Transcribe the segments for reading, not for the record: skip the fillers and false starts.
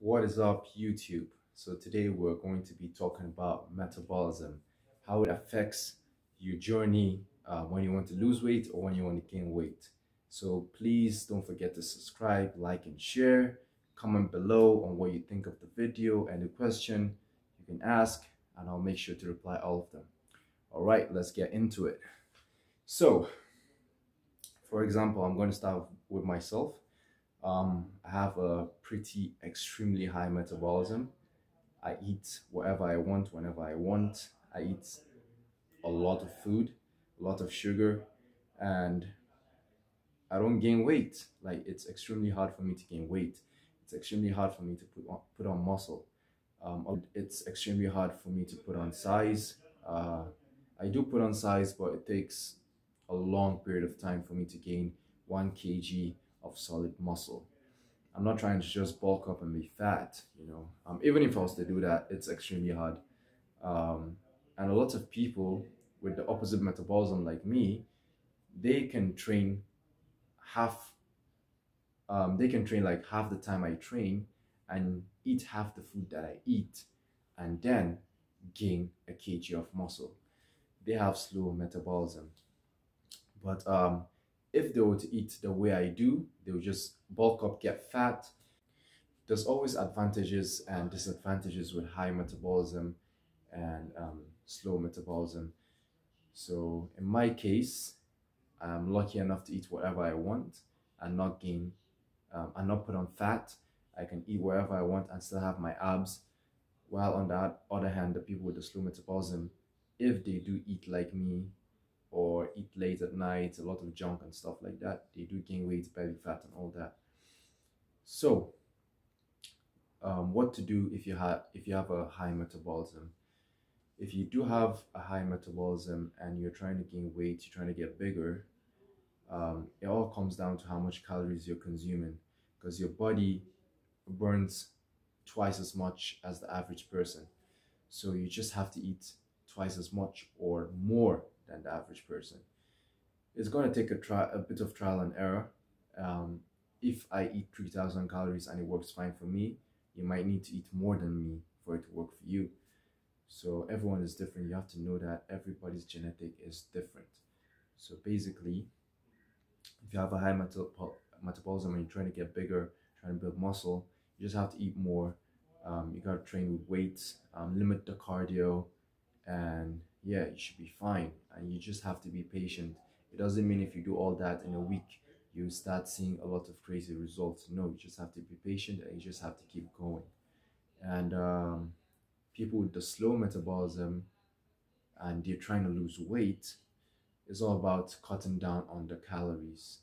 What is up, YouTube? So today we're going to be talking about metabolism, how it affects your journey when you want to lose weight or when you want to gain weight. So please don't forget to subscribe, like, and share. Comment below on what you think of the video and the question you can ask, and I'll make sure to reply all of them. All right, let's get into it. So, for example, I'm going to start with myself. I have a pretty extremely high metabolism. I eat whatever I want, whenever I want. I eat a lot of food, a lot of sugar, and I don't gain weight. Like, it's extremely hard for me to gain weight. It's extremely hard for me to put on muscle. It's extremely hard for me to put on size. Uh, I do put on size, but it takes a long period of time for me to gain 1 kg of solid muscle. I'm not trying to just bulk up and be fat, Even if I was to do that, it's extremely hard. And a lot of people with the opposite metabolism like me, they can train half, they can train like half the time I train and eat half the food that I eat and then gain a kg of muscle. They have slow metabolism. But if they were to eat the way I do, they would just bulk up, get fat. There's always advantages and disadvantages with high metabolism and slow metabolism. So in my case, I'm lucky enough to eat whatever I want and not gain and not put on fat. I can eat wherever I want and still have my abs. While on the other hand, the people with the slow metabolism, if they do eat like me or eat late at night, a lot of junk and stuff like that, they do gain weight, belly fat and all that. So what to do if you have a high metabolism? If you do have a high metabolism and you're trying to gain weight, you're trying to get bigger, it all comes down to how much calories you're consuming, because your body burns twice as much as the average person. So you just have to eat twice as much or more than the average person. It's going to take a bit of trial and error. If I eat 3,000 calories and it works fine for me, you might need to eat more than me for it to work for you. So everyone is different. You have to know that everybody's genetic is different. So basically, if you have a high metabolism and you're trying to get bigger, trying to build muscle, you just have to eat more. You got to train with weights, limit the cardio, and yeah, you should be fine. And you just have to be patient. It doesn't mean if you do all that in a week, you start seeing a lot of crazy results. No, you just have to be patient and you just have to keep going. And people with the slow metabolism and they're trying to lose weight, it's all about cutting down on the calories.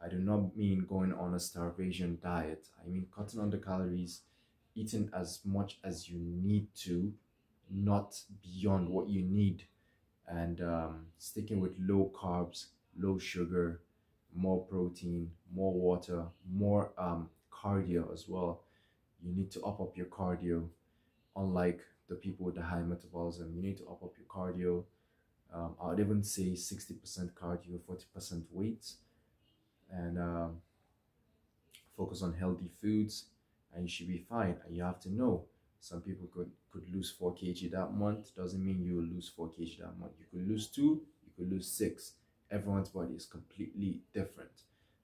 I do not mean going on a starvation diet. I mean cutting on the calories, eating as much as you need to, not beyond what you need, and sticking with low carbs, low sugar, more protein, more water, more cardio as well. You need to up your cardio. Unlike the people with the high metabolism, you need to up your cardio. I would even say 60% cardio, 40% weights, and focus on healthy foods, and you should be fine. And you have to know, some people could lose 4 kg that month. Doesn't mean you will lose 4 kg that month. You could lose 2, you could lose 6. Everyone's body is completely different.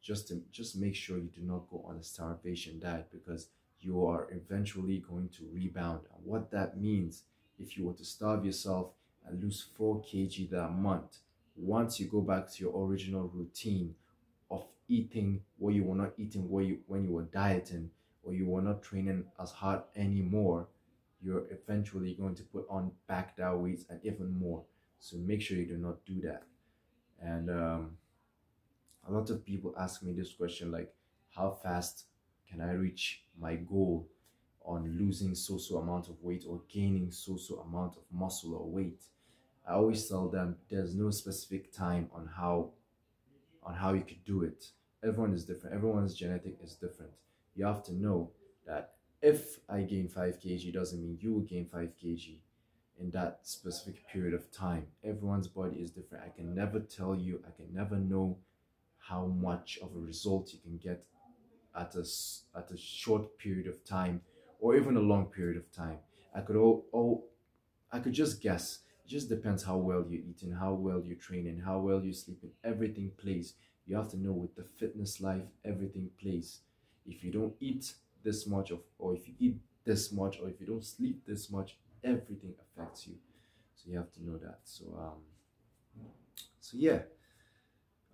Just make sure you do not go on a starvation diet, because you are eventually going to rebound. And what that means, if you were to starve yourself and lose 4 kg that month, once you go back to your original routine of eating what you were not eating when you were dieting, or you were not training as hard anymore, you're eventually going to put on back that weight and even more. So make sure you do not do that. And a lot of people ask me this question, like, how fast can I reach my goal on losing so amount of weight or gaining so amount of muscle or weight? I always tell them there's no specific time on how you could do it. Everyone is different. Everyone's genetic is different. You have to know that if I gain 5 kg, doesn't mean you will gain 5 kg in that specific period of time. Everyone's body is different. I can never tell you, I can never know how much of a result you can get at a short period of time or even a long period of time. I could I could just guess. It just depends how well you're eating, how well you're training, how well you're sleeping. Everything plays. You have to know with the fitness life, everything plays. If you don't eat this much of, or if you eat this much, or if you don't sleep this much, everything affects you. So you have to know that. So yeah,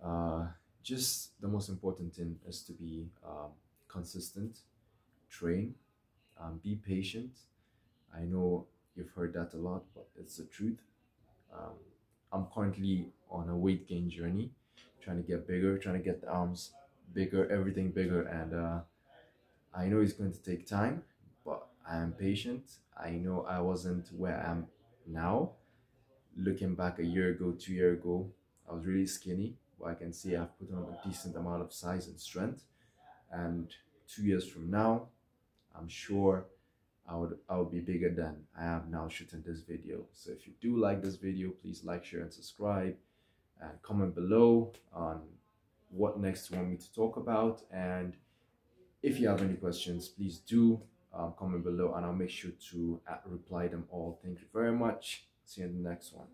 uh, just the most important thing is to be consistent, train, be patient. I know you've heard that a lot, but it's the truth. Um, I'm currently on a weight gain journey, trying to get bigger, trying to get the arms bigger, everything bigger, and I know it's going to take time, but I am patient. I know I wasn't where I am now. Looking back a year ago, 2 years ago, I was really skinny, but I can see I've put on a decent amount of size and strength. And 2 years from now, I'm sure I would be bigger than I am now shooting this video. So if you do like this video, please like, share, and subscribe, and comment below on what next you want me to talk about. And if you have any questions, please do comment below, and I'll make sure to reply them all. Thank you very much. See you in the next one.